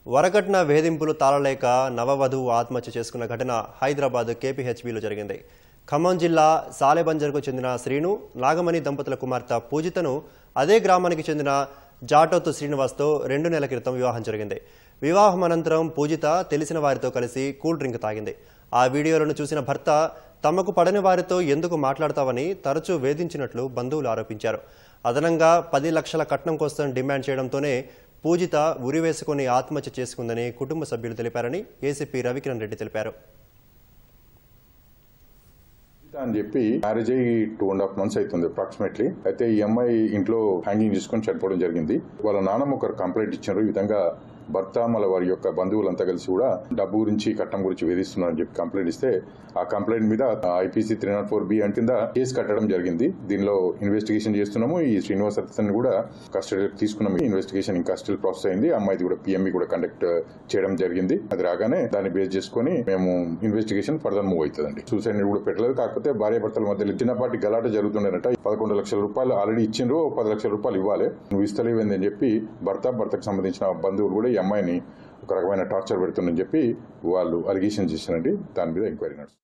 వరకట్న వేధింపులు తాళలేక నవవధువు ఆత్మహత్య చేసుకున్న ఘటన హైదరాబాద్ కేపీహెచ్బీలో జరిగింది. ఖమ్మం జిల్లా సాలెబంజర్కు చెందిన శ్రీను, నాగమణి దంపతుల కుమార్తె పూజితను అదే గ్రామానికి చెందిన జాటోతు శ్రీనివాస్తో 2 నెలల క్రితం వివాహం జరిగింది. వివాహం అనంతరం పూజిత తెలిసిన వారితో కలిసి కూల్ డ్రింక్ తాగింది. ఆ వీడియోలను చూసిన భర్త తమకు పడని వారితో ఎందుకు మాట్లాడతావని తరచూ వేధించినట్లు బంధువులు ఆరోపించారు. అదనంగా 10 లక్షల కట్నం కోసం డిమాండ్ చేయడంతోనే పూజిత ఉరివేసుకుని ఆత్మహత్య చేసుకుందని కుటుంబ సభ్యులు తెలిపారని ఏసీపీ రవికిరణ్ రెడ్డి తెలిపారు. అని చెప్పి మ్యారేజ్ అయ్యి 2.5 months అవుతుంది అప్రాక్సిమేట్లీ. అయితే ఈ అమ్మాయి ఇంట్లో హ్యాంగింగ్ చేసుకుని చనిపోవడం జరిగింది. వాళ్ళ నాన్నమ్మ ఒకరు కంప్లైంట్ ఇచ్చారు. ఈ విధంగా భర్త మళ్ళీ వారి యొక్క బంధువులంతా కలిసి కూడా డబ్బు గురించి కట్నం గురించి వేధిస్తున్నారని చెప్పి కంప్లైంట్ ఇస్తే ఆ కంప్లైంట్ మీద ఐపీసీ 304B కింద కేసు కట్టడం జరిగింది. దీనిలో ఇన్వెస్టిగేషన్ చేస్తున్నాము. ఈ శ్రీనివాస్ కూడా కస్టడీకి తీసుకున్నాము. ఇన్వెస్టిగేషన్ ఇంకా స్టిల్ ప్రాసెస్ అయింది. అమ్మాయిది కూడా పిఎంఈ కూడా కండక్ట్ చేయడం జరిగింది. అది రాగానే దాన్ని బేస్ చేసుకుని మేము ఇన్వెస్టిగేషన్ ఫర్దర్ మూవ్ అవుతుందండి. సూసైడ్ కూడా పెట్టలేదు. కాకపోతే భార్యాభర్తల మధ్య చిన్నపాటి గలాట జరుగుతుండేనట. 11 లక్షల రూపాయలు ఆల్రెడీ ఇచ్చిండ్రు. 10 లక్షల రూపాయలు ఇవ్వాలి, నువ్వు ఇస్తలేవేంది అని చెప్పి భర్తకు సంబంధించిన బంధువులు కూడా ఈ అమ్మాయిని ఒక రకమైన టార్చర్ పెడుతుందని చెప్పి వాళ్ళు అలిగేషన్ చేశారండి. దాని మీద ఎంక్వైరీ నడుస్తుంది.